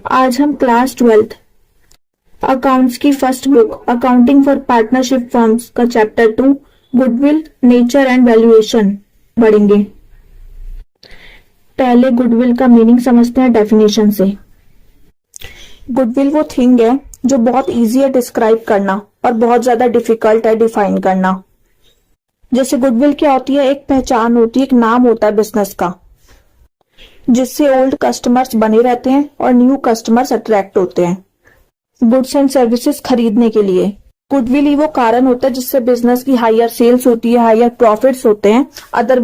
आज हम class 12th accounts की first book accounting for partnership firms का chapter 2 goodwill nature and valuation पढ़ेंगे। पहले गुडविल का मीनिंग समझते हैं डेफिनेशन से। गुडविल वो थिंग है जो बहुत इजी है डिस्क्राइब करना और बहुत ज्यादा डिफिकल्ट है डिफाइन करना। जैसे गुडविल क्या होती है, एक पहचान होती है, एक नाम होता है बिजनेस का, जिससे ओल्ड कस्टमर्स बने रहते हैं और न्यू कस्टमर्स अट्रैक्ट होते हैं गुड्स एंड सर्विसेज खरीदने के लिए। गुडविल ही वो कारण होता है जिससे बिजनेस की हायर सेल्स होती है, हायर प्रॉफिट्स होते हैं अदर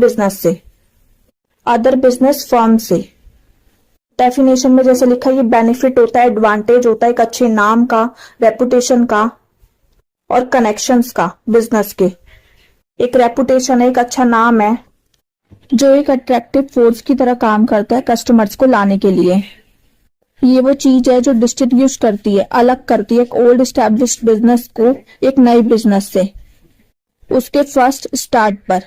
बिजनेस फर्म से। डेफिनेशन में जैसे लिखा है, ये बेनिफिट होता है, एडवांटेज होता है एक अच्छे नाम का, रेपुटेशन का और कनेक्शंस का बिजनेस के। एक रेपुटेशन है, एक अच्छा नाम है जो एक अट्रैक्टिव फोर्स की तरह काम करता है कस्टमर्स को लाने के लिए। ये वो चीज है जो डिस्टिंग्विश करती है, अलग करती है एक ओल्ड एस्टैब्लिश्ड बिजनेस को एक नए बिजनेस से उसके फर्स्ट स्टार्ट पर।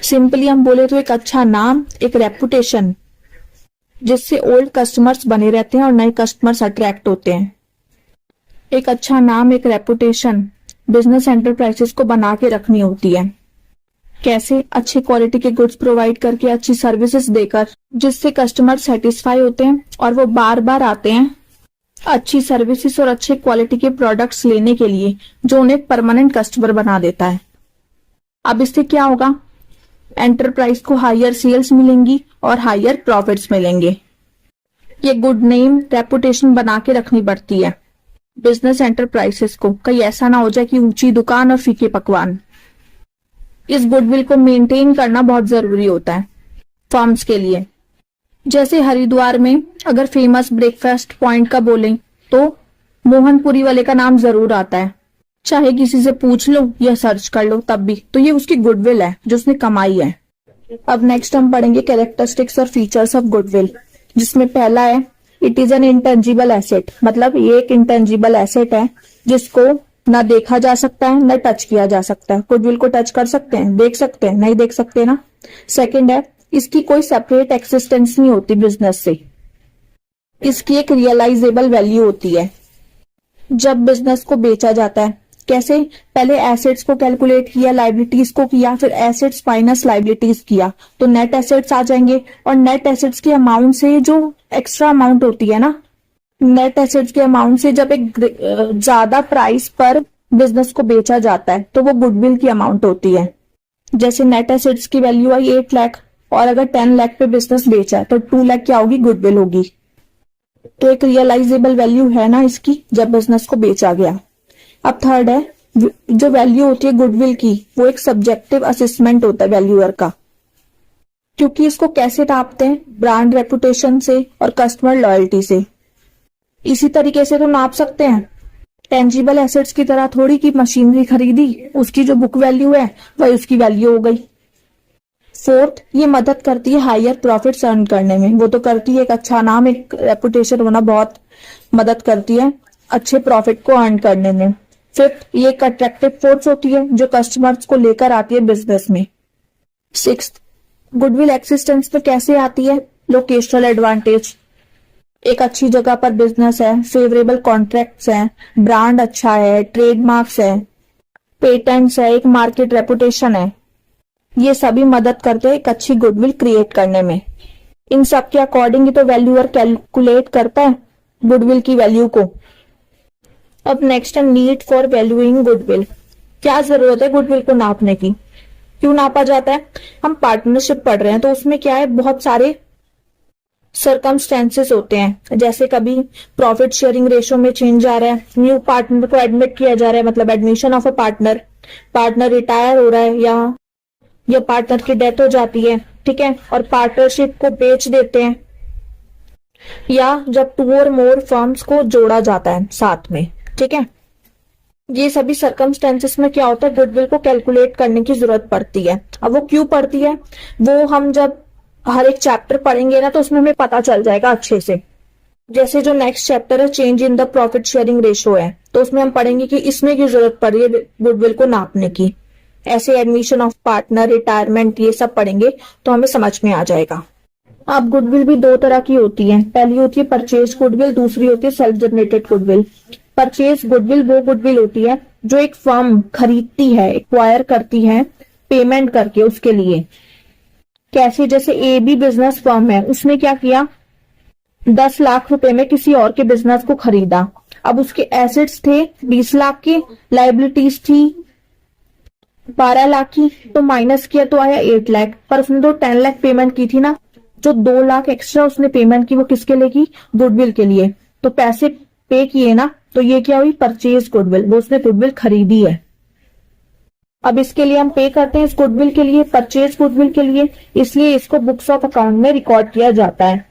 सिंपली हम बोले तो एक अच्छा नाम, एक रेपुटेशन जिससे ओल्ड कस्टमर्स बने रहते हैं और नए कस्टमर्स अट्रैक्ट होते हैं। एक अच्छा नाम, एक रेपुटेशन बिजनेस एंटरप्राइजेस को बना के रखनी होती है। कैसे? अच्छी क्वालिटी के गुड्स प्रोवाइड करके, अच्छी सर्विसेज देकर, जिससे कस्टमर सेटिस्फाई होते हैं और वो बार बार आते हैं अच्छी सर्विसेज और अच्छे क्वालिटी के प्रोडक्ट्स लेने के लिए, जो उन्हें परमानेंट कस्टमर बना देता है। अब इससे क्या होगा? एंटरप्राइज को हायर सेल्स मिलेंगी और हायर प्रॉफिट्स मिलेंगे। ये गुड नेम, रेपुटेशन बना के रखनी पड़ती है बिजनेस एंटरप्राइजेस को, कहीं ऐसा ना हो जाए कि ऊंची दुकान और फीके पकवान। इस गुडविल को मेंटेन करना बहुत जरूरी होता है फर्म्स के लिए। जैसे हरिद्वार में अगर फेमस ब्रेकफास्ट पॉइंट का बोलें तो मोहनपुरी वाले का नाम जरूर आता है, चाहे किसी से पूछ लो या सर्च कर लो तब भी। तो ये उसकी गुडविल है जो उसने कमाई है। अब नेक्स्ट हम पढ़ेंगे कैरेक्टरिस्टिक्स और फीचर्स ऑफ गुडविल, जिसमें पहला है it is an intangible asset. मतलब ये एक इंटेंजिबल एसेट है जिसको ना देखा जा सकता है ना टच किया जा सकता है। गुडविल को टच कर सकते हैं, देख सकते हैं, नहीं देख सकते ना। सेकंड है इसकी कोई सेपरेट एक्सिस्टेंस नहीं होती बिजनेस से, इसकी एक रियलाइजेबल वैल्यू होती है जब बिजनेस को बेचा जाता है। कैसे? पहले एसेट्स को कैलकुलेट किया, लाइबिलिटीज को किया, फिर एसेट्स माइनस लाइबिलिटीज किया तो नेट एसेट्स आ जाएंगे। और नेट एसेट्स के अमाउंट से जो एक्स्ट्रा अमाउंट होती है ना, नेट एसेट्स के अमाउंट से जब एक ज्यादा प्राइस पर बिजनेस को बेचा जाता है तो वो गुडविल की अमाउंट होती है। जैसे नेट एसेट्स की वैल्यू आई 8 लाख और अगर 10 लाख पे बिजनेस बेचा है तो 2 लाख क्या होगी? गुडविल होगी। तो एक रियलाइजेबल वैल्यू है ना इसकी जब बिजनेस को बेचा गया। अब थर्ड है जो वैल्यू होती है गुडविल की, वो एक सब्जेक्टिव असेसमेंट होता है वैल्यूअर का, क्योंकि इसको कैसे नापते हैं? ब्रांड रेपुटेशन से और कस्टमर लॉयल्टी से। इसी तरीके से तो नाप सकते हैं, टेंजिबल एसेट्स की तरह थोड़ी की मशीनरी खरीदी, उसकी जो बुक वैल्यू है वही उसकी वैल्यू हो गई। फोर्थ, ये मदद करती है हायर प्रॉफिट्स अर्न करने में। वो तो करती है, एक अच्छा नाम, एक रेपुटेशन होना बहुत मदद करती है अच्छे प्रॉफिट को अर्न करने में। फिफ्थ, ये एक अट्रैक्टिव फोर्स होती है जो कस्टमर्स को लेकर आती है बिजनेस में। सिक्स्थ, गुडविल एक्सिस्टेंस में कैसे आती है? लोकेशनल एडवांटेज, एक अच्छी जगह पर बिजनेस है, फेवरेबल कॉन्ट्रैक्ट्स हैं, ब्रांड अच्छा है, ट्रेडमार्क्स है, पेटेंट्स है, एक मार्केट रेपुटेशन है। ये सभी मदद करते हैं एक अच्छी गुडविल क्रिएट करने में। इन सब के अकॉर्डिंग तो वैल्यूअर कैलकुलेट करता है गुडविल की वैल्यू को। अब नेक्स्ट है नीड फॉर वैल्यूइंग गुडविल। क्या जरूरत है गुडविल को नापने की? क्यों नापा जाता है? हम पार्टनरशिप पढ़ रहे हैं तो उसमें क्या है, बहुत सारे सर्कमस्टेंसेस होते हैं। जैसे कभी प्रॉफिट शेयरिंग रेशो में चेंज आ रहा है, न्यू पार्टनर को एडमिट किया जा रहा है, मतलब admission of a partner retire हो रहा है या पार्टनर की डेथ हो जाती है, ठीक है, और पार्टनरशिप को बेच देते हैं, या जब 2 और मोर फर्म्स को जोड़ा जाता है साथ में, ठीक है। ये सभी सर्कमस्टेंसेस में क्या होता है, गुडविल को कैलकुलेट करने की जरूरत पड़ती है। अब वो क्यों पड़ती है वो हम जब हर एक चैप्टर पढ़ेंगे ना तो उसमें हमें पता चल जाएगा अच्छे से। जैसे जो नेक्स्ट चैप्टर है change in the profit sharing ratio है, तो उसमें हम पढ़ेंगे कि इसमें की जरूरत पड़ी है गुडविल को नापने की। ऐसे एडमिशन ऑफ पार्टनर, रिटायरमेंट, ये सब पढ़ेंगे तो हमें समझ में आ जाएगा। अब गुडविल भी दो तरह की होती है, पहली होती है परचेज गुडविल, दूसरी होती है self generated goodwill. Purchase goodwill वो गुडविल होती है जो एक फर्म खरीदती है, एक्वायर करती है पेमेंट करके उसके लिए। कैसे? जैसे ए बी बिजनेस फर्म है, उसने क्या किया, 10 लाख रुपए में किसी और के बिजनेस को खरीदा। अब उसके एसेट्स थे 20 लाख के, लाइबिलिटीज थी 12 लाख की, तो माइनस किया तो आया 8 लाख। पर उसने तो 10 लाख पेमेंट की थी ना, जो 2 लाख एक्स्ट्रा उसने पेमेंट की वो किसके लिए की? गुडविल के लिए। तो पैसे पे किए ना, तो ये क्या हुई? परचेज गुडविल, वो उसने गुडविल खरीदी है। अब इसके लिए हम पे करते हैं इस गुडविल के लिए, परचेज गुडविल के लिए, इसलिए इसको बुक्स ऑफ अकाउंट में रिकॉर्ड किया जाता है।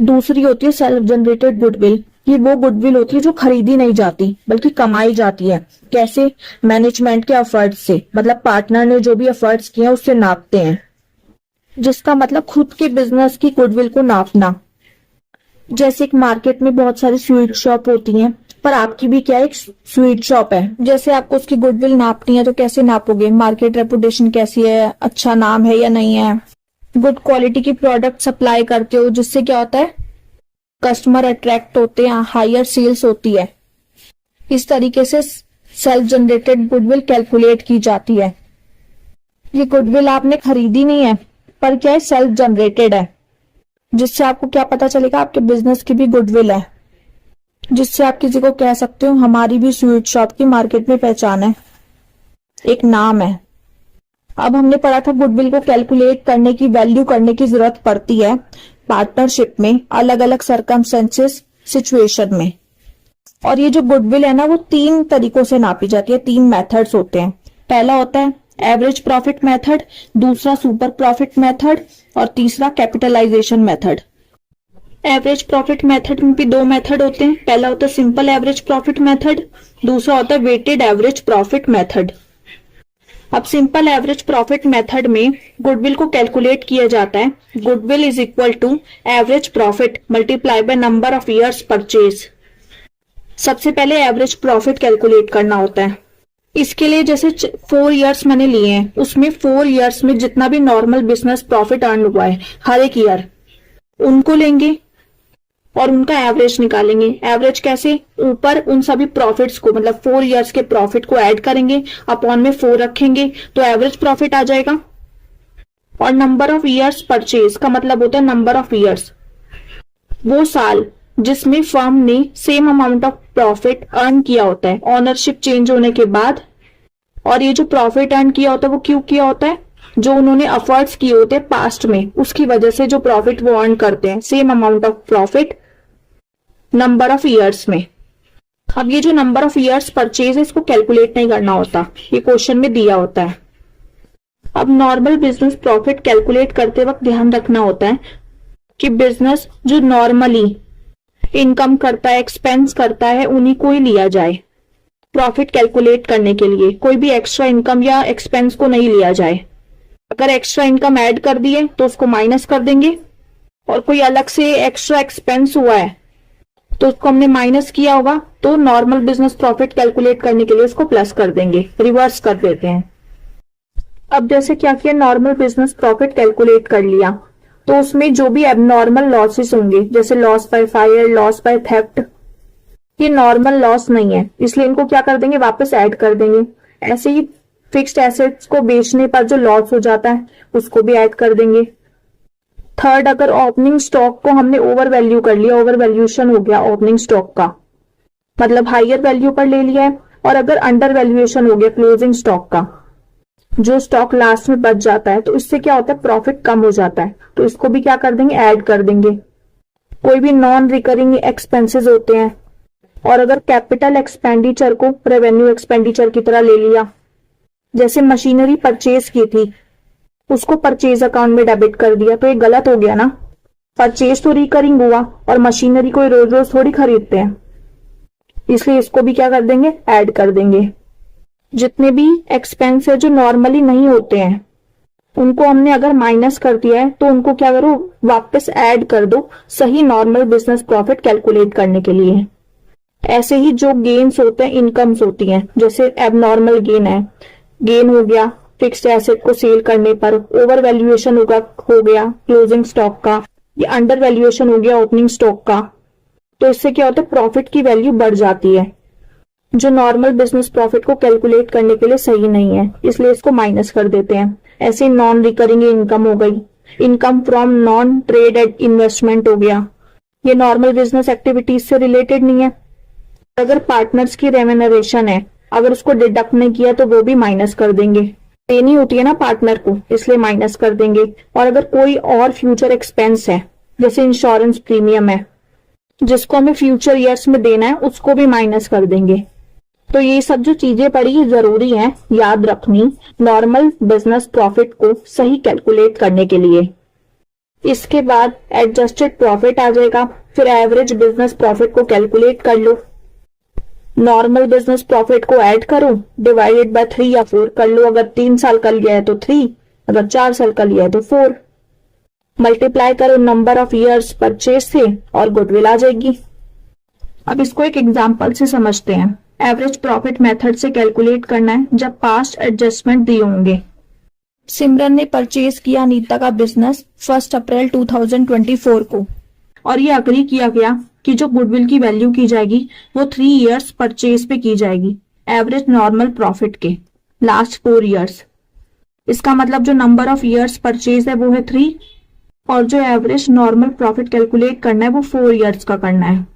दूसरी होती है सेल्फ जनरेटेड गुडविल। ये वो गुडविल होती है जो खरीदी नहीं जाती बल्कि कमाई जाती है। कैसे? मैनेजमेंट के एफर्ट्स से, मतलब पार्टनर ने जो भी एफर्ट्स किए उससे नापते हैं, जिसका मतलब खुद के बिजनेस की गुडविल को नापना। जैसे एक मार्केट में बहुत सारी स्वीट शॉप होती हैं, पर आपकी भी क्या एक स्वीट शॉप है, जैसे आपको उसकी गुडविल नापनी है तो कैसे नापोगे? मार्केट रेपुटेशन कैसी है, अच्छा नाम है या नहीं है, गुड क्वालिटी की प्रोडक्ट सप्लाई करते हो, जिससे क्या होता है? कस्टमर अट्रैक्ट होते हैं, हायर सेल्स होती है। इस तरीके से सेल्फ जनरेटेड गुडविल कैलकुलेट की जाती है। ये गुडविल आपने खरीदी नहीं है, पर क्या है? सेल्फ जनरेटेड है, जिससे आपको क्या पता चलेगा? आपके बिजनेस की भी गुडविल है, जिससे आप किसी को कह सकते हो हमारी भी स्वीट शॉप की मार्केट में पहचान है, एक नाम है। अब हमने पढ़ा था गुडविल को कैलकुलेट करने की, वैल्यू करने की जरूरत पड़ती है पार्टनरशिप में, अलग अलग सर्कमस्टेंसेस सिचुएशन में। और ये जो गुडविल है ना, वो 3 तरीकों से नापी जाती है, 3 मेथड्स होते हैं। पहला होता है एवरेज प्रॉफिट मेथड, दूसरा सुपर प्रॉफिट मेथड और तीसरा capitalisation method. Average profit method में भी 2 मेथड होते हैं। पहला होता है सिंपल एवरेज प्रॉफिट मेथड, दूसरा होता है वेटेड एवरेज प्रॉफिट मेथड। अब सिंपल एवरेज प्रॉफिट मेथड में गुडविल को कैलकुलेट किया जाता है, goodwill is equal to average profit multiply by number of years purchase. सबसे पहले एवरेज प्रॉफिट कैलकुलेट करना होता है। इसके लिए जैसे 4 ईयर्स मैंने लिए हैं, उसमें 4 ईयर्स में जितना भी नॉर्मल बिजनेस प्रॉफिट अर्न हुआ है हर एक ईयर, उनको लेंगे और उनका एवरेज निकालेंगे। एवरेज कैसे? ऊपर उन सभी प्रॉफिट्स को, मतलब 4 इयर्स के प्रॉफिट को ऐड करेंगे, अपॉन में 4 रखेंगे तो एवरेज प्रॉफिट आ जाएगा। और नंबर ऑफ ईयर्स परचेज का मतलब होता है नंबर ऑफ ईयर्स, वो साल जिसमें फर्म ने same amount of profit earn किया होता है ऑनरशिप चेंज होने के बाद। और ये जो प्रॉफिट अर्न किया होता है वो क्यों किया होता है? जो उन्होंने एफर्ट्स किए होते हैं पास्ट में, उसकी वजह से जो प्रॉफिट वो अर्न करते हैं, same amount of profit number of years में। अब ये जो नंबर ऑफ ईयर्स परचेज है, इसको कैलकुलेट नहीं करना होता, ये क्वेश्चन में दिया होता है। अब नॉर्मल बिजनेस प्रॉफिट कैलकुलेट करते वक्त ध्यान रखना होता है कि बिजनेस जो नॉर्मली इनकम करता है, एक्सपेंस करता है, उन्हीं को ही लिया जाए प्रॉफिट कैलकुलेट करने के लिए। कोई भी एक्स्ट्रा इनकम या एक्सपेंस को नहीं लिया जाए। अगर एक्स्ट्रा इनकम ऐड कर दिए तो उसको माइनस कर देंगे, और कोई अलग से एक्स्ट्रा एक्सपेंस हुआ है तो उसको हमने माइनस किया होगा, तो नॉर्मल बिजनेस प्रॉफिट कैलकुलेट करने के लिए उसको प्लस कर देंगे, रिवर्स कर देते हैं। अब जैसे क्या किया, नॉर्मल बिजनेस प्रॉफिट कैलकुलेट कर लिया, तो उसमें जो भी एबनॉर्मल लॉसेस होंगे, जैसे loss by fire, loss by theft, ये नॉर्मल लॉस नहीं है, इसलिए इनको क्या कर देंगे? वापस ऐड कर देंगे। ऐसे ही फिक्स्ड एसेट्स को बेचने पर जो लॉस हो जाता है उसको भी ऐड कर देंगे। थर्ड, अगर ओपनिंग स्टॉक को हमने ओवर वैल्यू कर लिया, ओवर वैल्यूएशन हो गया ओपनिंग स्टॉक का, मतलब हायर वैल्यू पर ले लिया है, और अगर अंडर वैल्यूएशन हो गया क्लोजिंग स्टॉक का, जो स्टॉक लास्ट में बच जाता है, तो इससे क्या होता है? प्रॉफिट कम हो जाता है, तो इसको भी क्या कर देंगे? ऐड कर देंगे। कोई भी नॉन रिकरिंग एक्सपेंसेस होते हैं, और अगर कैपिटल एक्सपेंडिचर को रेवेन्यू एक्सपेंडिचर की तरह ले लिया, जैसे मशीनरी परचेज की थी, उसको परचेज अकाउंट में डेबिट कर दिया, तो ये गलत हो गया ना। परचेज तो रिकरिंग हुआ, और मशीनरी को रोज रोज थोड़ी खरीदते हैं, इसलिए इसको भी क्या कर देंगे? ऐड कर देंगे। जितने भी एक्सपेंस है जो नॉर्मली नहीं होते हैं, उनको हमने अगर माइनस कर दिया है, तो उनको क्या करो? वापस ऐड कर दो, सही नॉर्मल बिजनेस प्रॉफिट कैलकुलेट करने के लिए। ऐसे ही जो गेन्स होते हैं, इनकम्स होती हैं, जैसे एबनॉर्मल गेन है, गेन हो गया फिक्स्ड एसेट को सेल करने पर, ओवर वैल्यूएशन हो गया क्लोजिंग स्टॉक का, या अंडर वैल्यूएशन हो गया ओपनिंग स्टॉक का, तो इससे क्या होता है, प्रॉफिट की वैल्यू बढ़ जाती है, जो नॉर्मल बिजनेस प्रॉफिट को कैलकुलेट करने के लिए सही नहीं है, इसलिए इसको माइनस कर देते हैं। ऐसे नॉन रिकरिंग इनकम हो गई, income from non trade investment हो गया, ये नॉर्मल बिजनेस एक्टिविटीज से रिलेटेड नहीं है। अगर पार्टनर्स की रेम्यूनरेशन है, अगर उसको डिडक्ट नहीं किया तो वो भी माइनस कर देंगे, देनी होती है ना पार्टनर को, इसलिए माइनस कर देंगे। और अगर कोई और फ्यूचर एक्सपेंस है, जैसे इंश्योरेंस प्रीमियम है, जिसको हमें फ्यूचर ईयर्स में देना है, उसको भी माइनस कर देंगे। तो ये सब जो चीजें पड़ी, ये जरूरी है याद रखनी नॉर्मल बिजनेस प्रॉफिट को सही कैलकुलेट करने के लिए। इसके बाद एडजस्टेड प्रॉफिट आ जाएगा, फिर एवरेज बिजनेस प्रॉफिट को कैलकुलेट कर लो। नॉर्मल बिजनेस प्रॉफिट को ऐड करो, डिवाइडेड बाय 3 या 4 कर लो, अगर 3 साल का लिया है तो 3, अगर 4 साल का लिया है तो 4, मल्टीप्लाई करो नंबर ऑफ ईयर्स परचेज से और गुडविल आ जाएगी। अब इसको एक एग्जांपल से समझते हैं। एवरेज प्रॉफिट मेथड से कैलकुलेट करना है जब पास्ट एडजस्टमेंट दिए होंगे। सिमरन ने परचेज किया नीता का बिजनेस 1 अप्रैल 2024 को, और ये अग्री किया गया कि जो गुडविल की वैल्यू की जाएगी वो 3 इयर्स परचेज पे की जाएगी, एवरेज नॉर्मल प्रॉफिट के लास्ट 4 इयर्स। इसका मतलब जो नंबर ऑफ इयर्स परचेज है वो है 3, और जो एवरेज नॉर्मल प्रॉफिट कैलकुलेट करना है वो 4 इयर्स का करना है।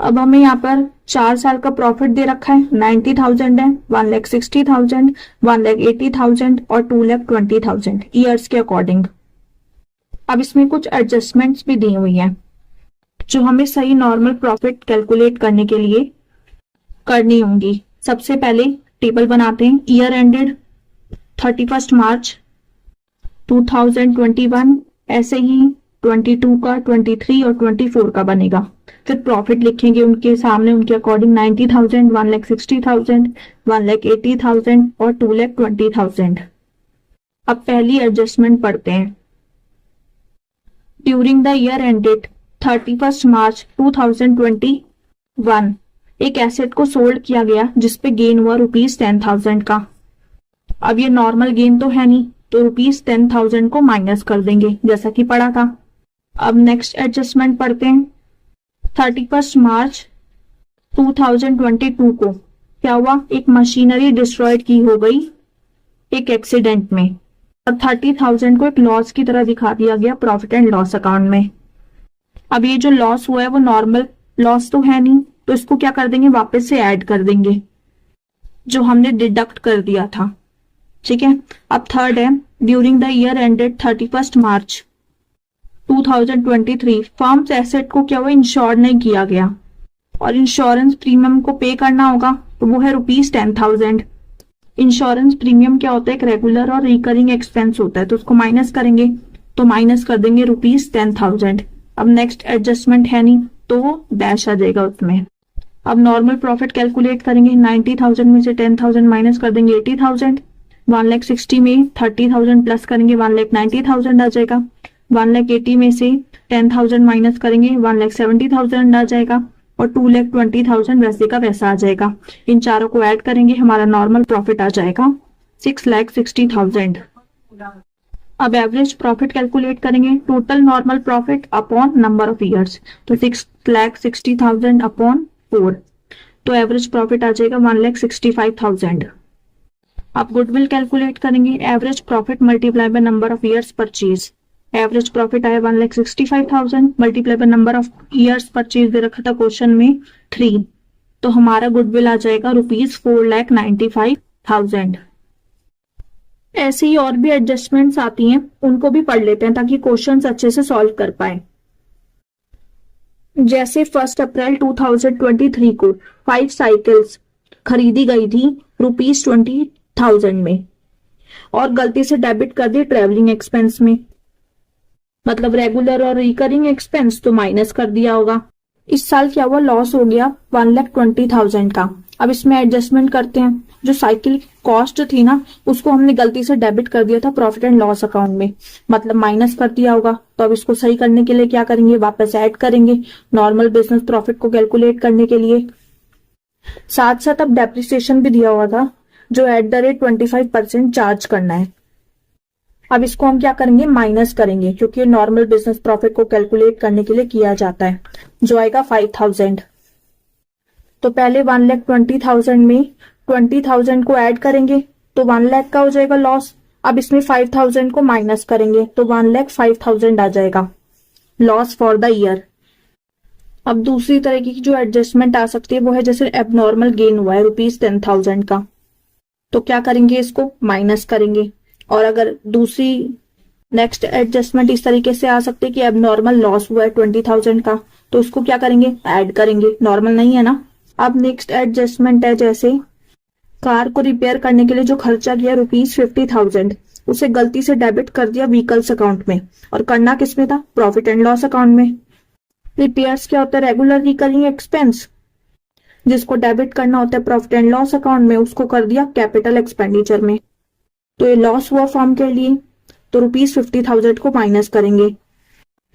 अब हमें यहाँ पर 4 साल का प्रॉफिट दे रखा है, 90,000 है, 1,60,000, 1,80,000 और 2,20,000 ईयर्स के अकॉर्डिंग। अब इसमें कुछ एडजस्टमेंट्स भी दी हुई हैं जो हमें सही नॉर्मल प्रॉफिट कैलकुलेट करने के लिए करनी होंगी। सबसे पहले टेबल बनाते हैं। ईयर एंडेड 31 मार्च 2021, ऐसे ही 22 का, 23 और 24 का बनेगा। फिर प्रॉफिट लिखेंगे उनके सामने, उनके अकॉर्डिंग 90,000, 1,60,000, 1,80,000 और 2,20,000। अब पहली एडजस्टमेंट पढ़ते हैं। ड्यूरिंग द ईयर एंडेड 31 मार्च 2021 एक एसेट को सोल्ड किया गया जिसपे गेन हुआ ₹10,000 का। अब ये नॉर्मल गेन तो है नहीं, तो ₹10,000 को माइनस कर देंगे जैसा कि पढ़ा था। अब नेक्स्ट एडजस्टमेंट पढ़ते हैं। 31 मार्च 2022 को क्या हुआ, एक मशीनरी डिस्ट्रॉयड की हो गई एक एक्सीडेंट में, और 30,000 को एक लॉस की तरह दिखा दिया गया प्रॉफिट एंड लॉस अकाउंट में। अब ये जो लॉस हुआ है वो नॉर्मल लॉस तो है नहीं, तो इसको क्या कर देंगे, वापस से ऐड कर देंगे जो हमने डिडक्ट कर दिया था। ठीक है। अब थर्ड है, during the year ended 31 March 2023 firms asset को क्या हुआ, इंश्योर नहीं किया गया, और इंश्योरेंस प्रीमियम को पे करना होगा, तो वो है ₹10,000। इंश्योरेंस प्रीमियम क्या होता है, एक रेगुलर और रिकरिंग एक्सपेंस होता है, तो उसको माइनस करेंगे, तो माइनस कर देंगे ₹10,000। अब नेक्स्ट एडजस्टमेंट है नहीं, तो डैश आ जाएगा उसमें। अब नॉर्मल प्रॉफिट कैलकुलेट करेंगे। 90,000 में से 10,000 माइनस कर देंगे 80,000। 1,60,000 में 30,000 प्लस करेंगे 1,90,000 आ जाएगा। 1,80,000 में से 10,000 माइनस करेंगे 1,70,000 आ जाएगा, और 2,20,000 वैसे का वैसा आ जाएगा। इन चारों को ऐड करेंगे, हमारा नॉर्मल प्रॉफिट आ जाएगा 6,60,000। अब एवरेज प्रॉफिट कैलकुलेट करेंगे, total normal profit upon number of years, तो 6,60,000 अपॉन 4, तो एवरेज प्रॉफिट आ जाएगा 1,65,000। अब गुडविल कैलकुलेट करेंगे, average profit multiply by number of years purchase. Average profit आया 1,65,000 multiply by number of years purchase दे रखा था क्वेश्चन में 3, तो हमारा गुडविल आ जाएगा ₹4,95,000। ऐसे ही और भी एडजस्टमेंट्स आती हैं, उनको भी पढ़ लेते हैं ताकि क्वेश्चंस अच्छे से सॉल्व कर पाए। जैसे 1 अप्रैल 2023 को 5 साइकिल्स खरीदी गई थी ₹20,000 में, और गलती से डेबिट कर दी ट्रेवलिंग एक्सपेंस में, मतलब रेगुलर और रिकरिंग एक्सपेंस तो माइनस कर दिया होगा। इस साल क्या हुआ, लॉस हो गया 1,20,000 का। अब इसमें एडजस्टमेंट करते हैं। जो साइकिल कॉस्ट थी ना, उसको हमने गलती से डेबिट कर दिया था प्रॉफिट एंड लॉस अकाउंट में, मतलब माइनस कर दिया होगा। तो अब इसको सही करने के लिए क्या करेंगे, वापस ऐड करेंगे नॉर्मल बिजनेस प्रॉफिट को कैलकुलेट करने के लिए। साथ साथ अब डेप्रिसिएशन भी दिया हुआ था जो @25% चार्ज करना है। अब इसको हम क्या करेंगे, माइनस करेंगे, क्योंकि नॉर्मल बिजनेस प्रॉफिट को कैलकुलेट करने के लिए किया जाता है, जो आएगा 5000। तो पहले 1,20,000 में 20,000 को ऐड करेंगे तो 1 लाख का हो जाएगा लॉस। अब इसमें 5,000 को माइनस करेंगे तो 1,05,000 आ जाएगा लॉस फॉर द ईयर। अब दूसरी तरीके की जो एडजस्टमेंट आ सकती है वो है जैसे एबनॉर्मल गेन हुआ है ₹10,000 का, तो क्या करेंगे, इसको माइनस करेंगे। और अगर दूसरी नेक्स्ट एडजस्टमेंट इस तरीके से आ सकती है कि एबनॉर्मल लॉस हुआ है 20,000 का, तो उसको क्या करेंगे, ऐड करेंगे, नॉर्मल नहीं है ना। अब नेक्स्ट एडजस्टमेंट है जैसे कार को रिपेयर करने के लिए जो खर्चा किया ₹50,000, उसे गलती से डेबिट कर दिया व्हीकल्स अकाउंट में, और करना किसमें था, प्रॉफिट एंड लॉस अकाउंट में। रिपेयर्स क्या होता है, रेगुलर रिकरिंग एक्सपेंस, जिसको डेबिट करना होता है प्रॉफिट एंड लॉस अकाउंट में, उसको कर दिया कैपिटल एक्सपेंडिचर में। तो ये लॉस हुआ फर्म के लिए, तो ₹50,000 को माइनस करेंगे।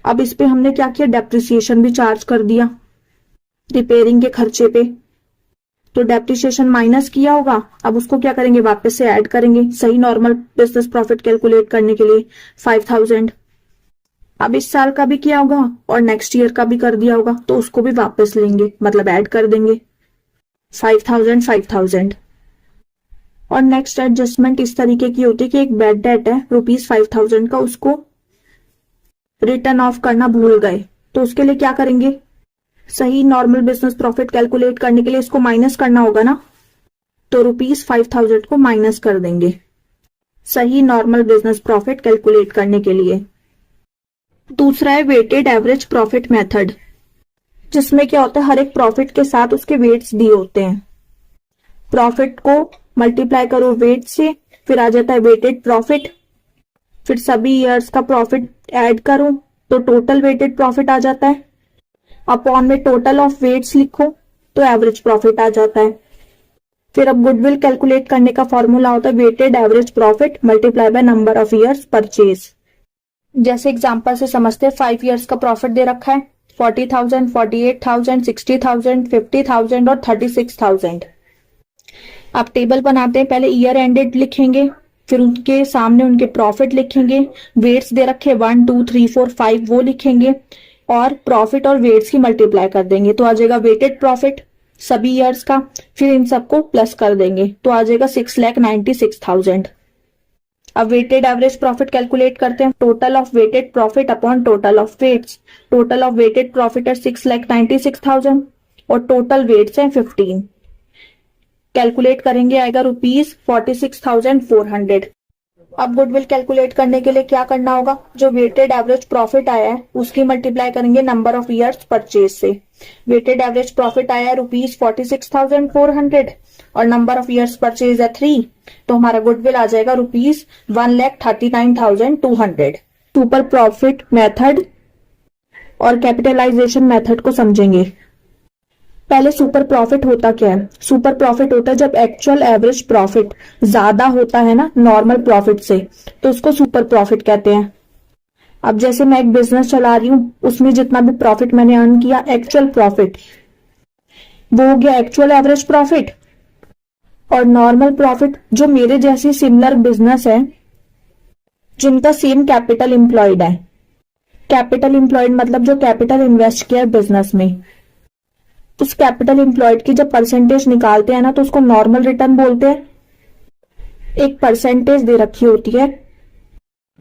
अब इस पे हमने क्या किया, डेप्रिसिएशन भी चार्ज कर दिया रिपेयरिंग के खर्चे पे, तो डेप्रिसिएशन माइनस किया होगा। अब उसको क्या करेंगे, वापस से ऐड करेंगे, सही नॉर्मल बिजनेस प्रॉफिट कैलकुलेट करने के लिए 5,000। अब इस साल का भी किया होगा और नेक्स्ट ईयर का भी कर दिया होगा, तो उसको भी वापस लेंगे, मतलब ऐड कर देंगे 5,000 5,000। और नेक्स्ट एडजस्टमेंट इस तरीके की होती है कि एक बैड डेट है ₹5,000 का, उसको रिटर्न ऑफ करना भूल गए, तो उसके लिए क्या करेंगे, सही नॉर्मल बिजनेस प्रॉफिट कैलकुलेट करने के लिए इसको माइनस करना होगा ना, तो ₹5,000 को माइनस कर देंगे सही नॉर्मल बिजनेस प्रॉफिट कैलकुलेट करने के लिए। दूसरा है वेटेड एवरेज प्रॉफिट मेथड, जिसमें क्या होता है, हर एक प्रॉफिट के साथ उसके वेट्स दिए होते हैं। प्रॉफिट को मल्टीप्लाई करो वेट से, फिर आ जाता है वेटेड प्रॉफिट, फिर सभी ईयर्स का प्रॉफिट ऐड करो तो टोटल वेटेड प्रॉफिट आ जाता है, अपॉन में टोटल ऑफ वेट्स लिखो तो एवरेज प्रॉफिट आ जाता है। फिर अब गुडविल कैलकुलेट करने का फॉर्मूला होता है weighted average profit multiply by number of years purchase. जैसे एग्जांपल से समझते हैं, 5 ईयर्स का प्रॉफिट दे रखा है 40,000, 48,000, 60,000, 50,000 और 36,000। आप टेबल बनाते हैं, पहले ईयर एंडेड लिखेंगे, फिर उनके सामने उनके प्रॉफिट लिखेंगे, वेट्स दे रखे 1 2 3 4 5 वो लिखेंगे, और प्रॉफिट और वेट्स की मल्टीप्लाई कर देंगे तो आ जाएगा वेटेड प्रॉफिट सभी ईयर्स का, फिर इन सबको प्लस कर देंगे तो आ जाएगा 6,96,000। अब वेटेड एवरेज प्रॉफिट कैलकुलेट करते हैं, total of weighted profit upon total of weights. Total of weighted profit है 6,96,000 और टोटल वेट्स हैं 15। कैलकुलेट करेंगे, आएगा ₹46,400। अब गुडविल कैलकुलेट करने के लिए क्या करना होगा, जो वेटेड एवरेज प्रॉफिट आया है उसकी मल्टीप्लाई करेंगे नंबर ऑफ ईयर्स परचेज से। वेटेड एवरेज प्रॉफिट आया है ₹46,400 और नंबर ऑफ ईयर्स परचेज है 3, तो हमारा गुडविल आ जाएगा ₹1,39,200। सुपर प्रॉफिट मेथड और कैपिटलाइजेशन मेथड को समझेंगे। पहले सुपर प्रॉफिट होता क्या है, सुपर प्रॉफिट होता है जब एक्चुअल एवरेज प्रॉफिट ज्यादा होता है ना नॉर्मल प्रॉफिट से, तो उसको सुपर प्रॉफिट कहते हैं। अब जैसे मैं एक बिजनेस चला रही हूं, उसमें जितना भी प्रॉफिट मैंने अर्न किया, एक्चुअल प्रॉफिट वो हो गया एक्चुअल एवरेज प्रॉफिट, और नॉर्मल प्रॉफिट जो मेरे जैसे सिमिलर बिजनेस है जिनका सेम कैपिटल एम्प्लॉयड है। कैपिटल एम्प्लॉयड मतलब जो कैपिटल इन्वेस्ट किया है बिजनेस में, उस कैपिटल एम्प्लॉयड की जब परसेंटेज निकालते हैं ना, तो उसको नॉर्मल रिटर्न बोलते हैं। एक परसेंटेज दे रखी होती है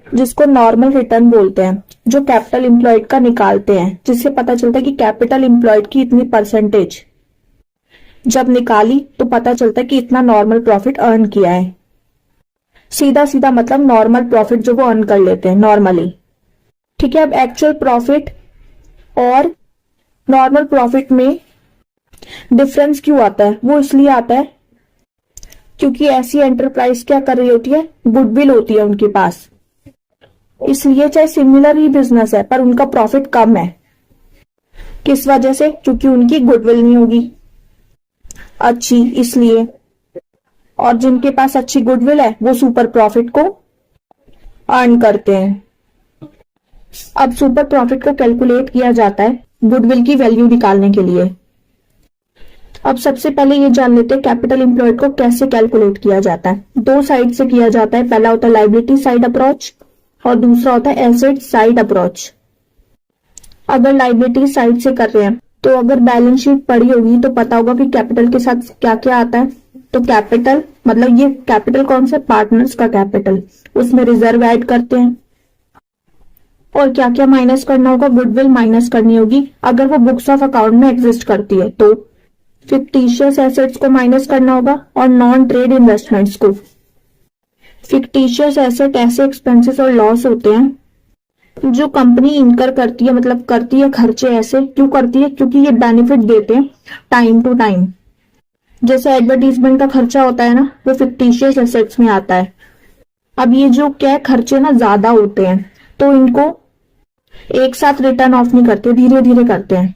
जिसको नॉर्मल रिटर्न बोलते हैं, जो कैपिटल एम्प्लॉयड का निकालते हैं, जिससे पता चलता है कि कैपिटल एम्प्लॉयड की इतनी परसेंटेज जब निकाली तो पता चलता है कि इतना नॉर्मल प्रॉफिट अर्न किया है। सीधा सीधा मतलब नॉर्मल प्रॉफिट जो वो अर्न कर लेते हैं नॉर्मली। ठीक है, अब एक्चुअल प्रॉफिट और नॉर्मल प्रॉफिट में डिफरेंस क्यों आता है, वो इसलिए आता है क्योंकि ऐसी एंटरप्राइज क्या कर रही होती है, गुडविल होती है उनके पास, इसलिए चाहे सिमिलर ही बिजनेस है पर उनका प्रॉफिट कम है। किस वजह से, क्योंकि उनकी गुडविल नहीं होगी अच्छी, इसलिए। और जिनके पास अच्छी गुडविल है वो सुपर प्रॉफिट को अर्न करते हैं। अब सुपर प्रॉफिट को कैलकुलेट किया जाता है गुडविल की वैल्यू निकालने के लिए। अब सबसे पहले ये जान लेते हैं कैपिटल एम्प्लॉयड को कैसे कैलकुलेट किया जाता है। दो साइड से किया जाता है, पहला होता है लायबिलिटी साइड अप्रोच और दूसरा होता है एसेट साइड अप्रोच। अगर लायबिलिटी साइड से कर रहे हैं तो अगर बैलेंस शीट पढ़ी होगी तो पता होगा कि कैपिटल के साथ क्या क्या आता है। तो कैपिटल मतलब ये कैपिटल कौन सा, पार्टनर्स का कैपिटल, उसमें रिजर्व ऐड करते हैं। और क्या क्या माइनस करना होगा, गुडविल माइनस करनी होगी अगर वो बुक्स ऑफ अकाउंट में एग्जिस्ट करती है तो। फिक्टिशियस एसेट्स को माइनस करना होगा और नॉन ट्रेड इन्वेस्टमेंट्स को। फिक्टिशियस एसेट ऐसे एक्सपेंसेस और लॉस होते हैं जो कंपनी इनकर करती है, मतलब करती है खर्चे। ऐसे क्यों करती है, क्योंकि ये बेनिफिट देते हैं टाइम टू टाइम। जैसे एडवर्टीजमेंट का खर्चा होता है ना, वो फिक्टिशियस एसेट्स में आता है। अब ये जो क्या खर्चे ना ज्यादा होते हैं तो इनको एक साथ रिटर्न ऑफ नहीं करते, धीरे धीरे करते हैं,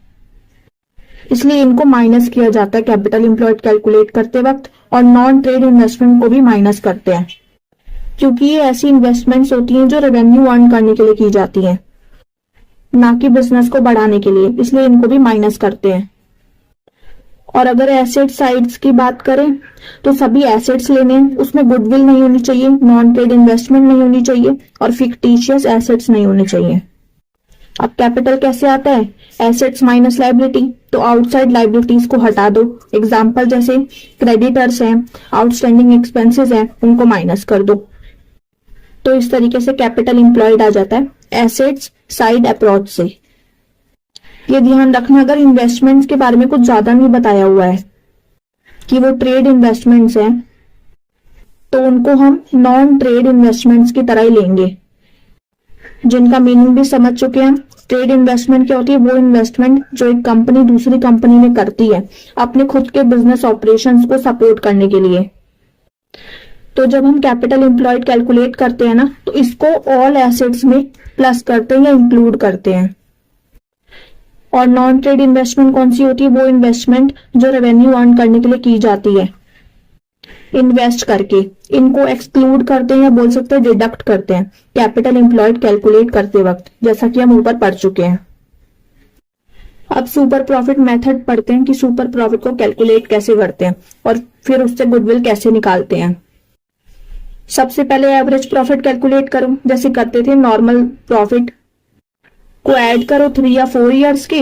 इसलिए इनको माइनस किया जाता है कैपिटल एम्प्लॉयड कैलकुलेट करते वक्त। और नॉन ट्रेड इन्वेस्टमेंट को भी माइनस करते हैं क्योंकि ये ऐसी इन्वेस्टमेंट्स होती हैं जो रेवेन्यू अर्न करने के लिए की जाती हैं, ना कि बिजनेस को बढ़ाने के लिए, इसलिए इनको भी माइनस करते हैं। और अगर एसेट साइड्स की बात करें तो सभी एसेट्स लेने हैं, उसमें गुडविल नहीं होनी चाहिए, नॉन ट्रेड इन्वेस्टमेंट नहीं होनी चाहिए और फिक्टिशियस एसेट्स नहीं होने चाहिए। अब कैपिटल कैसे आता है, एसेट्स माइनस लायबिलिटी, तो आउटसाइड लायबिलिटीज को हटा दो। एग्जांपल जैसे क्रेडिटर्स हैं, आउटस्टैंडिंग एक्सपेंसेस हैं, उनको माइनस कर दो। तो इस तरीके से कैपिटल एम्प्लॉयड आ जाता है एसेट्स साइड अप्रोच से। ये ध्यान रखना अगर इन्वेस्टमेंट्स के बारे में कुछ ज्यादा नहीं बताया हुआ है कि वो ट्रेड इन्वेस्टमेंट्स हैं तो उनको हम नॉन ट्रेड इन्वेस्टमेंट्स की तरह ही लेंगे, जिनका मीनिंग भी समझ चुके हैं। ट्रेड इन्वेस्टमेंट क्या होती है, वो इन्वेस्टमेंट जो एक कंपनी दूसरी कंपनी में करती है अपने खुद के बिजनेस ऑपरेशंस को सपोर्ट करने के लिए। तो जब हम कैपिटल एम्प्लॉयड कैलकुलेट करते हैं ना तो इसको ऑल एसेट्स में प्लस करते हैं या इंक्लूड करते हैं। और नॉन ट्रेड इन्वेस्टमेंट कौन सी होती है, वो इन्वेस्टमेंट जो रेवेन्यू अर्न करने के लिए की जाती है इन्वेस्ट करके, इनको एक्सक्लूड करते हैं या बोल सकते हैं डिडक्ट करते हैं कैपिटल एम्प्लॉयड कैलकुलेट करते वक्त, जैसा कि हम ऊपर पढ़ चुके हैं। अब सुपर प्रॉफिट मेथड पढ़ते हैं कि सुपर प्रॉफिट को कैलकुलेट कैसे करते हैं और फिर उससे गुडविल कैसे निकालते हैं। सबसे पहले एवरेज प्रॉफिट कैलकुलेट करो, जैसे करते थे नॉर्मल प्रॉफिट को ऐड करो 3 या 4 ईयर्स के।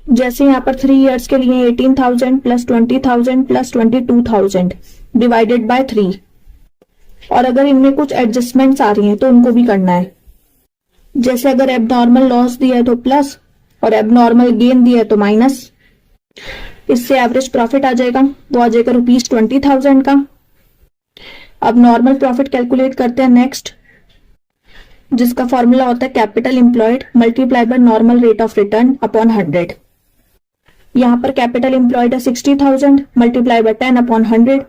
जैसे यहाँ पर 3 ईयर्स के लिए 18,000 प्लस 20,000 प्लस 22,000 डिवाइडेड बाय 3। और अगर इनमें कुछ एडजस्टमेंट्स आ रही हैं तो उनको भी करना है। जैसे अगर एबनॉर्मल लॉस दिया है तो प्लस और एबनॉर्मल गेन दिया है तो माइनस। इससे एवरेज प्रॉफिट आ जाएगा, वो आ जाएगा ₹20,000 का। अब नॉर्मल प्रॉफिट कैलकुलेट करते हैं नेक्स्ट, जिसका फॉर्मूला होता है capital employed multiply by normal rate of return upon 100। यहाँ पर कैपिटल एम्प्लॉयड है 60,000 मल्टीप्लाई बाय 10 अपॉन 100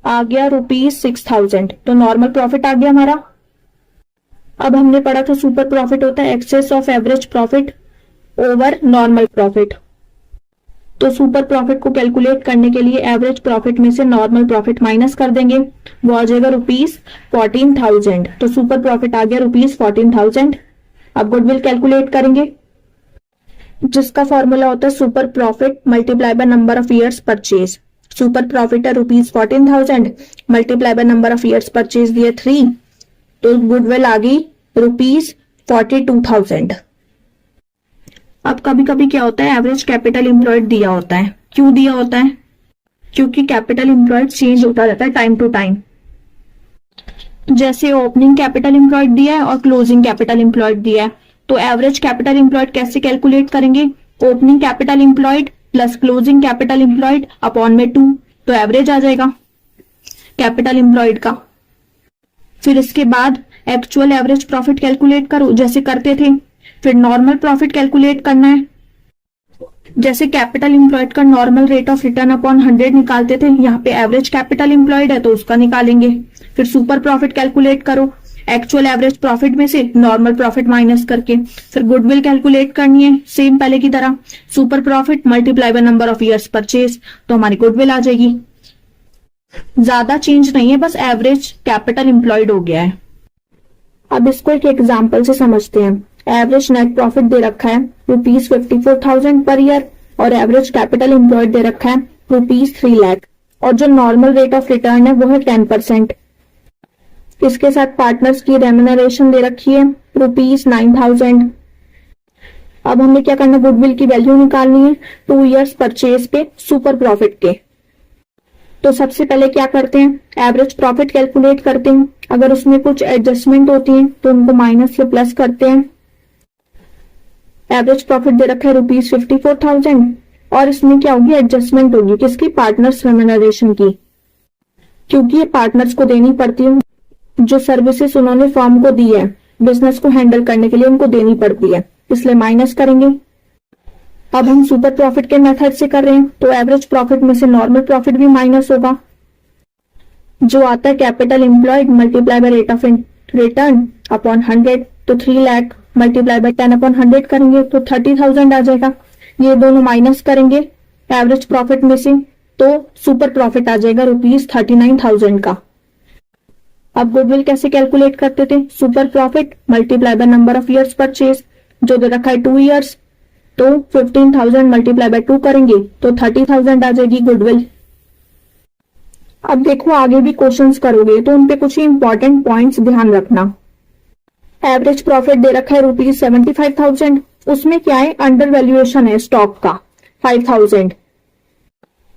आ गया ₹6,000। तो नॉर्मल प्रॉफिट आ गया हमारा। अब हमने पढ़ा था सुपर प्रॉफिट होता है excess of average profit over normal profit. तो सुपर प्रॉफिट को कैलकुलेट करने के लिए एवरेज प्रॉफिट में से नॉर्मल प्रॉफिट माइनस कर देंगे, वो आ जाएगा ₹14,000। तो सुपर प्रॉफिट आ गया ₹14,000। अब गुडविल कैलकुलेट करेंगे, जिसका फॉर्मूला होता है super profit multiply by number of years purchase. Super profit है ₹14,000 multiply by number of years purchase दिए 3, तो गुडविल आ गई ₹42,000। अब कभी कभी क्या होता है, एवरेज कैपिटल एम्प्लॉयड दिया होता है। क्यों दिया होता है, क्योंकि कैपिटल एम्प्लॉयड चेंज होता रहता है टाइम टू टाइम। जैसे ओपनिंग कैपिटल एम्प्लॉयड दिया है और क्लोजिंग कैपिटल एम्प्लॉयड दिया है, तो एवरेज कैपिटल एम्प्लॉयड कैसे कैलकुलेट करेंगे, opening capital employed plus closing capital employed upon में 2, तो एवरेज आ जाएगा कैपिटल एम्प्लॉयड का। फिर इसके बाद एक्चुअल एवरेज प्रॉफिट कैलकुलेट करो जैसे करते थे। फिर नॉर्मल प्रॉफिट कैलकुलेट करना है, जैसे कैपिटल एम्प्लॉयड का normal rate of return upon 100 निकालते थे, यहाँ पे एवरेज कैपिटल एम्प्लॉयड है तो उसका निकालेंगे। फिर सुपर प्रॉफिट कैलकुलेट करो एक्चुअल एवरेज प्रॉफिट में से नॉर्मल प्रॉफिट माइनस करके। फिर गुडविल कैलकुलेट करनी है सेम पहले की तरह, super profit multiply by number of years purchase, तो हमारी गुडविल आ जाएगी। ज्यादा चेंज नहीं है, बस एवरेज कैपिटल एम्प्लॉयड हो गया है। अब इसको एक एग्जाम्पल से समझते हैं। एवरेज नेट प्रॉफिट दे रखा है ₹54,000 पर ईयर और एवरेज कैपिटल एम्प्लॉयड दे रखा है ₹3 लाख, और जो नॉर्मल रेट ऑफ रिटर्न है वो है 10%। इसके साथ पार्टनर्स की रेम्यूनरेशन दे रखी है ₹9,000। अब हमें क्या करना, गुडविल की वैल्यू निकालनी है 2 इयर्स परचेज पे सुपर प्रॉफिट के। तो सबसे पहले क्या करते हैं, एवरेज प्रॉफिट कैलकुलेट करते हैं। अगर उसमें कुछ एडजस्टमेंट होती है तो उनको माइनस से प्लस करते हैं। एवरेज प्रॉफिट दे रखा है ₹54,000, और इसमें क्या होगी, एडजस्टमेंट होगी किसकी, पार्टनर्स रेम्यूनरेशन की, क्योंकि ये पार्टनर्स को देनी पड़ती है। जो सर्विसेज उन्होंने फर्म को दी है बिजनेस को हैंडल करने के लिए, उनको देनी पड़ती है, इसलिए माइनस करेंगे। अब हम सुपर प्रॉफिट के मेथड से कर रहे हैं, तो एवरेज प्रॉफिट में से नॉर्मल प्रॉफिट भी माइनस होगा, जो आता है capital employed multiply by rate of return upon 100। तो 3 लाख मल्टीप्लाई बाय 10 अपॉन 100 करेंगे तो 30,000 आ जाएगा। ये दोनों माइनस करेंगे एवरेज प्रॉफिट में से, तो सुपर प्रॉफिट आ जाएगा ₹39,000 का। अब गुडविल कैसे कैलकुलेट करते थे, super profit multiply by number of years purchase, जो दे रखा है 2 इयर्स, तो 15,000 मल्टीप्लाई बाय 2 करेंगे तो 30,000 आ जाएगी गुडविल। अब देखो आगे भी क्वेश्चंस करोगे तो उनपे कुछ इंपॉर्टेंट पॉइंट्स ध्यान रखना। एवरेज प्रॉफिट दे रखा है ₹75,000, उसमें क्या है, अंडर वैल्यूएशन है स्टॉक का 5,000।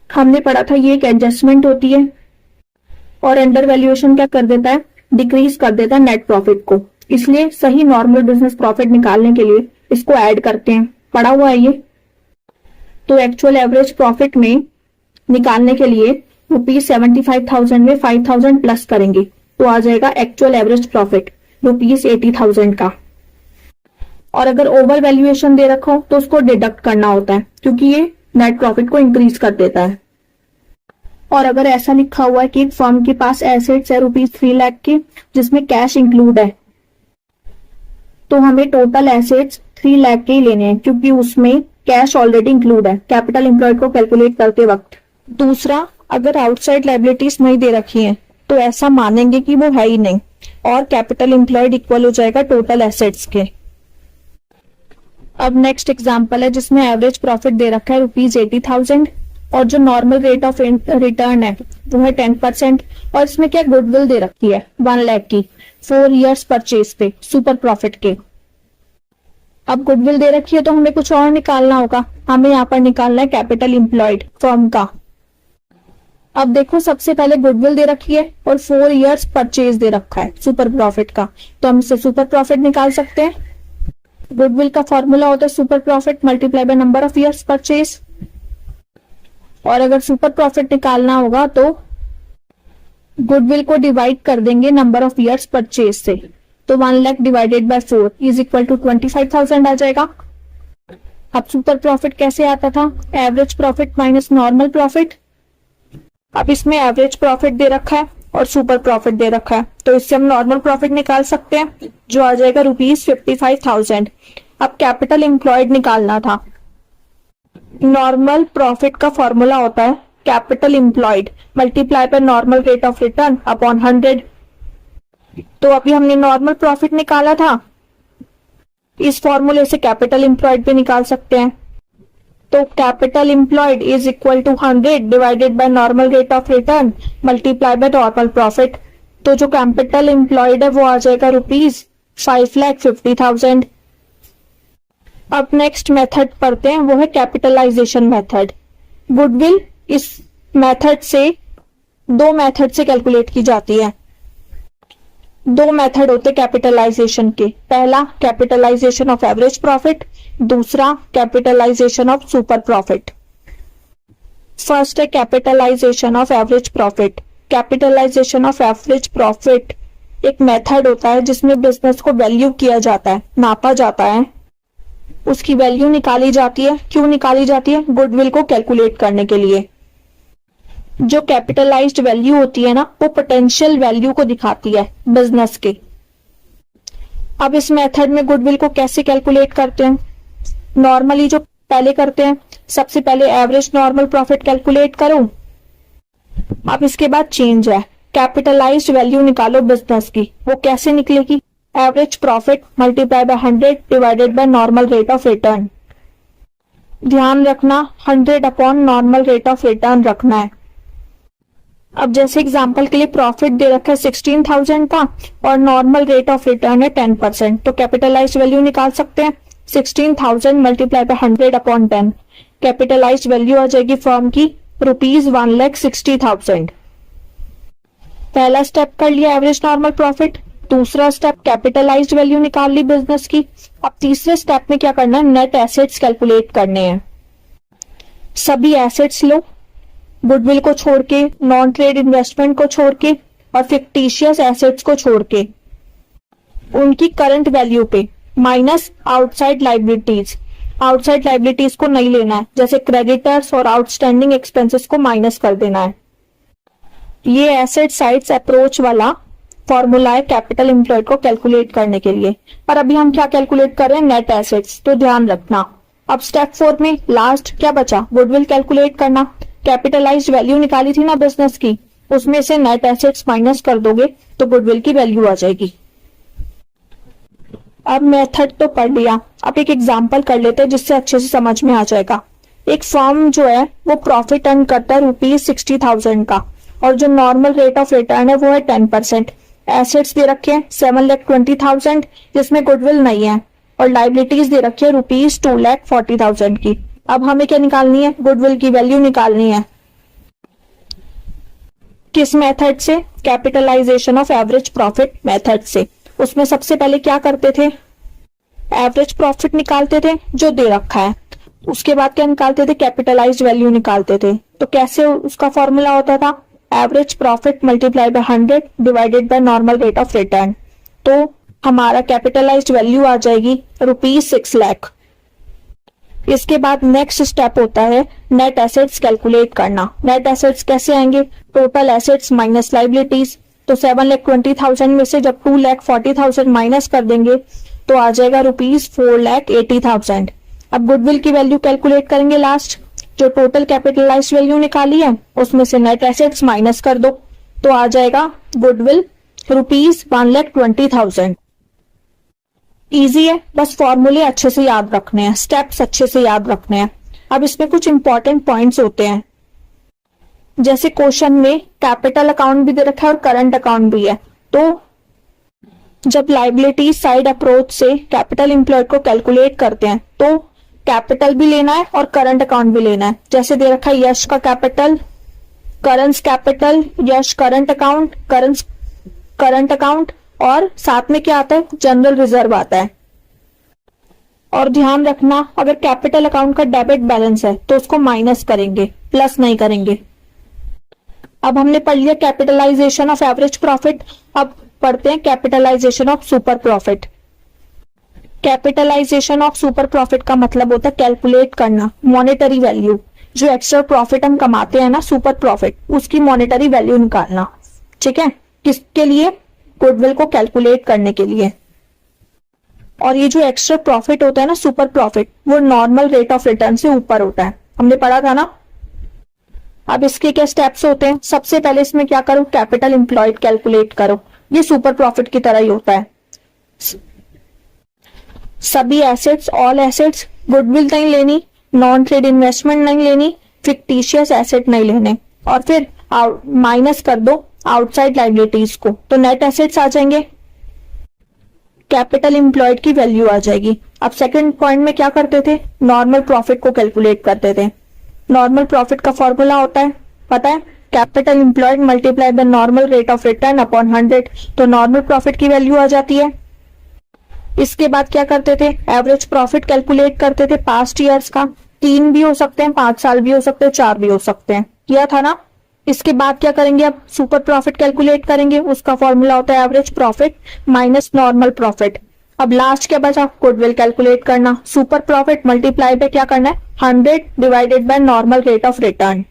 हमने पढ़ा था ये एक एडजस्टमेंट होती है, और अंडर वैल्यूएशन क्या कर देता है, डिक्रीज कर देता है नेट प्रॉफिट को, इसलिए सही नॉर्मल बिजनेस प्रॉफिट निकालने के लिए इसको ऐड करते हैं, पढ़ा हुआ है ये। तो एक्चुअल एवरेज प्रॉफिट में निकालने के लिए ₹75,000 में 5,000 प्लस करेंगे तो आ जाएगा एक्चुअल एवरेज प्रॉफिट ₹80,000 का। और अगर ओवर वैल्यूएशन दे रखा हो तो उसको डिडक्ट करना होता है, क्योंकि ये नेट प्रॉफिट को इंक्रीज कर देता है। और अगर ऐसा लिखा हुआ है कि एक फर्म के पास एसेट्स है ₹3 लाख के, जिसमें कैश इंक्लूड है, तो हमें टोटल एसेट्स 3 लाख के ही लेने हैं, क्योंकि उसमें कैश ऑलरेडी इंक्लूड है कैपिटल एम्प्लॉयड को कैलकुलेट करते वक्त। दूसरा, अगर आउटसाइड लायबिलिटीज नहीं दे रखी हैं तो ऐसा मानेंगे कि वो है ही नहीं, और कैपिटल एम्प्लॉयड इक्वल हो जाएगा टोटल एसेट्स के। अब नेक्स्ट एग्जांपल है जिसमें एवरेज प्रॉफिट दे रखा है ₹80,000, और जो नॉर्मल रेट ऑफ रिटर्न है वो है 10%, और इसमें क्या गुडविल दे रखी है 1 लाख की 4 इयर्स परचेज पे सुपर प्रॉफिट के। अब गुडविल दे रखी है तो हमें कुछ और निकालना होगा, हमें यहाँ पर निकालना है कैपिटल एम्प्लॉयड फर्म का। अब देखो सबसे पहले गुडविल दे रखी है और 4 इयर्स परचेज दे रखा है सुपर प्रॉफिट का, तो हम इससे सुपर प्रॉफिट निकाल सकते हैं। गुडविल का फॉर्मूला होता है super profit multiply by number of years purchase, और अगर सुपर प्रॉफिट निकालना होगा तो गुडविल को डिवाइड कर देंगे नंबर ऑफ इयर्स परचेज से, तो 1 lakh divided by 4 is equal to 25,000 आ जाएगा। अब सुपर प्रॉफिट कैसे आता था, average profit minus normal profit. अब इसमें एवरेज प्रॉफिट दे रखा है और सुपर प्रॉफिट दे रखा है, तो इससे हम नॉर्मल प्रॉफिट निकाल सकते हैं, जो आ जाएगा ₹55,000। अब कैपिटल एम्प्लॉयड निकालना था। नॉर्मल प्रॉफिट का फॉर्मूला होता है capital employed multiply by normal rate of return upon 100। तो अभी हमने नॉर्मल प्रॉफिट निकाला था, इस फॉर्मूले से कैपिटल एम्प्लॉयड भी निकाल सकते हैं। तो capital employed is equal to 100 divided by normal rate of return multiply by normal profit. तो जो कैपिटल एम्प्लॉयड है वो आ जाएगा ₹5,50,000। अब नेक्स्ट मेथड पढ़ते हैं, वो है कैपिटलाइजेशन मेथड। गुडविल इस मेथड से 2 मेथड से कैलकुलेट की जाती है। 2 मेथड होते कैपिटलाइजेशन के, पहला कैपिटलाइजेशन ऑफ एवरेज प्रॉफिट, दूसरा capitalisation of super profit. First है capitalisation of average profit. Capitalisation of average profit एक मेथड होता है जिसमें बिजनेस को वैल्यू किया जाता है, नापा जाता है, उसकी वैल्यू निकाली जाती है। क्यों निकाली जाती है, गुडविल को कैलकुलेट करने के लिए। जो कैपिटलाइज्ड वैल्यू होती है ना, वो पोटेंशियल वैल्यू को दिखाती है बिजनेस के। अब इस मेथड में गुडविल को कैसे कैलकुलेट करते हैं, नॉर्मली जो पहले करते हैं, सबसे पहले एवरेज नॉर्मल प्रॉफिट कैलकुलेट करो। अब इसके बाद चेंज है, कैपिटलाइज्ड वैल्यू निकालो बिजनेस की, वो कैसे निकलेगी, average profit multiply by 100 divided by normal rate of return. ध्यान रखना 100 upon normal rate of return रखना है। अब जैसे एग्जांपल के लिए प्रॉफिट दे रखा है 16,000 का और नॉर्मल रेट ऑफ रिटर्न है 10%, तो कैपिटलाइज्ड वैल्यू निकाल सकते हैं 16,000 multiply by 100 upon 10। Capitalised value आ जाएगी फर्म की ₹1,60,000। पहला स्टेप कर लिया एवरेज नॉर्मल प्रॉफिट, दूसरा स्टेप कैपिटलाइज्ड वैल्यू निकाल ली बिजनेस की। अब तीसरे स्टेप में क्या करना है, नेट एसेट्स कैलकुलेट करने हैं। सभी एसेट्स लो, गुडविल को छोड़ के, नॉन ट्रेड इन्वेस्टमेंट को छोड़ के और फिक्टिशियस एसेट्स को छोड़ के, उनकी करंट वैल्यू पे minus outside liabilities. Outside liabilities को नहीं लेना है, जैसे क्रेडिटर्स और आउटस्टैंडिंग एक्सपेंसेस को माइनस कर देना है। ये एसेट साइड्स अप्रोच वाला फॉर्मूला है कैपिटल एम्प्लॉयड को कैलकुलेट करने के लिए। पर अभी हम क्या कैलकुलेट कर रहे हैं, नेट एसेट्स, तो ध्यान रखना। अब स्टेप 4 में लास्ट क्या बचा, गुडविल कैलकुलेट करना। कैपिटलाइज्ड वैल्यू निकाली थी ना बिजनेस की, उसमें से नेट एसेट्स माइनस कर दोगे तो गुडविल की वैल्यू आ जाएगी। अब मेथड तो पढ़ लिया, अब एक एग्जांपल कर लेते हैं जिससे अच्छे से समझ में आ जाएगा। एक फर्म जो है वो प्रॉफिट अर्न करता है ₹60,000 का और जो नॉर्मल रेट ऑफ रिटर्न है वो है 10%। एसेट्स दे रखे हैं 7,20,000 जिसमें गुडविल नहीं है और लाइबिलिटीज दे रखी है ₹2,40,000 की। अब हमें क्या निकालनी है, गुडविल की वैल्यू निकालनी है। किस मेथड से, capitalisation of average profit method से। उसमें सबसे पहले क्या करते थे, एवरेज प्रॉफिट निकालते थे जो दे रखा है, उसके बाद क्या निकालते थे, कैपिटलाइज्ड वैल्यू निकालते थे। तो कैसे उसका फॉर्मूला होता था, average profit multiply by 100 divided by normal rate of return. तो हमारा कैपिटलाइज्ड वैल्यू आ जाएगी ₹6 लाख। इसके बाद नेक्स्ट स्टेप होता है नेट एसेट्स कैलकुलेट करना। नेट एसेट्स कैसे आएंगे, टोटल एसेट्स माइनस लाइबिलिटीज। तो 7,20,000 में से जब 2,40,000 माइनस कर देंगे तो आ जाएगा ₹4,80,000। अब गुडविल की वैल्यू कैलकुलेट करेंगे लास्ट, जो टोटल कैपिटलाइज्ड वैल्यू निकाली है उसमें से नेट एसेट्स माइनस कर दो तो आ जाएगा गुडविल ₹1,20,000। इजी है, बस फॉर्मूले अच्छे से याद रखने हैं, स्टेप्स अच्छे से याद रखने हैं। अब इसमें कुछ इंपॉर्टेंट पॉइंट्स होते हैं, जैसे क्वेश्चन में कैपिटल अकाउंट भी दे रखा है और करंट अकाउंट भी है। तो जब लाइबिलिटी साइड अप्रोच से कैपिटल एम्प्लॉयड को कैलकुलेट करते हैं तो कैपिटल भी लेना है और करंट अकाउंट भी लेना है। जैसे दे रखा है यश का कैपिटल, करंट कैपिटल, यश करंट अकाउंट, करंट अकाउंट और साथ में क्या आता है, जनरल रिजर्व आता है। और ध्यान रखना अगर कैपिटल अकाउंट का डेबिट बैलेंस है तो उसको माइनस करेंगे, प्लस नहीं करेंगे। अब हमने पढ़ लिया कैपिटलाइजेशन ऑफ एवरेज प्रॉफिट, अब पढ़ते हैं capitalisation of super profit. Capitalisation of super profit का मतलब होता है कैलकुलेट करना मॉनेटरी वैल्यू, जो एक्स्ट्रा प्रॉफिट हम कमाते हैं ना सुपर प्रॉफिट, उसकी मॉनेटरी वैल्यू निकालना। ठीक है, किसके लिए, गुडविल को कैलकुलेट करने के लिए। और ये जो एक्स्ट्रा प्रॉफिट होता है ना सुपर प्रॉफिट, वो नॉर्मल रेट ऑफ रिटर्न से ऊपर होता है, हमने पढ़ा था ना। अब इसके क्या स्टेप्स होते हैं, सबसे पहले इसमें क्या करो, कैपिटल एम्प्लॉयड कैलकुलेट करो। ये सुपर प्रॉफिट की तरह ही होता है। सभी एसेट्स, ऑल एसेट्स, गुडविल नहीं लेनी, नॉन ट्रेड इन्वेस्टमेंट नहीं लेनी, फिक्टिशियस एसेट नहीं लेने, और फिर माइनस कर दो आउटसाइड लाइबिलिटीज को, तो नेट एसेट्स आ जाएंगे, कैपिटल एम्प्लॉयड की वैल्यू आ जाएगी। अब सेकंड पॉइंट में क्या करते थे, नॉर्मल प्रॉफिट को कैलकुलेट करते थे। नॉर्मल प्रॉफिट का फॉर्मूला होता है, पता है, capital employed multiply by normal rate of return upon 100, तो नॉर्मल प्रॉफिट की वैल्यू आ जाती है। इसके बाद क्या करते थे, एवरेज प्रॉफिट कैलकुलेट करते थे पास्ट ईयर्स का, 3 भी हो सकते हैं, 5 साल भी हो सकते हैं, 4 भी हो सकते हैं, किया था ना। इसके बाद क्या करेंगे, अब सुपर प्रॉफिट कैलकुलेट करेंगे, उसका फॉर्मूला होता है average profit minus normal profit. अब लास्ट क्या बचा, गुडविल कैलकुलेट करना, सुपर प्रॉफिट मल्टीप्लाई बाय क्या करना है, 100 divided by normal rate of return.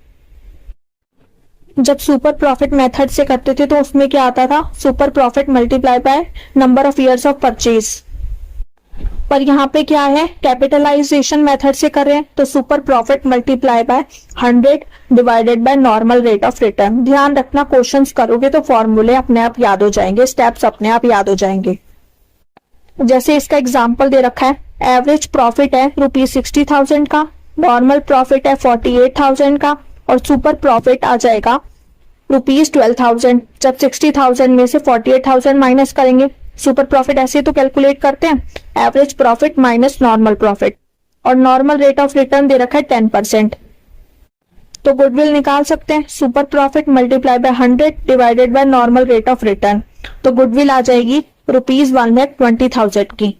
जब सुपर प्रॉफिट मेथड से करते थे तो उसमें क्या आता था, super profit multiply by number of years of purchase. पर यहाँ पे क्या है, कैपिटलाइजेशन मेथड से कर रहे हैं तो super profit multiply by 100 divided by normal rate of return. ध्यान रखना, क्वेश्चंस करोगे तो फॉर्मूले अपने आप याद हो जाएंगे, स्टेप्स अपने आप याद हो जाएंगे। जैसे इसका एग्जांपल दे रखा है, एवरेज प्रॉफिट है ₹60,000 का, नॉर्मल प्रॉफिट है 48,000 का और सुपर प्रॉफिट आ जाएगा ₹12,000। जब 60,000 में से 48,000 माइनस करेंगे, सुपर प्रॉफिट ऐसे तो कैलकुलेट करते हैं, average profit minus normal profit, और नॉर्मल रेट ऑफ रिटर्न दे रखा है 10%। तो गुडविल निकाल सकते हैं, super profit multiply by 100 divided by normal rate of return. तो गुडविल आ जाएगी ₹1,20,000 की।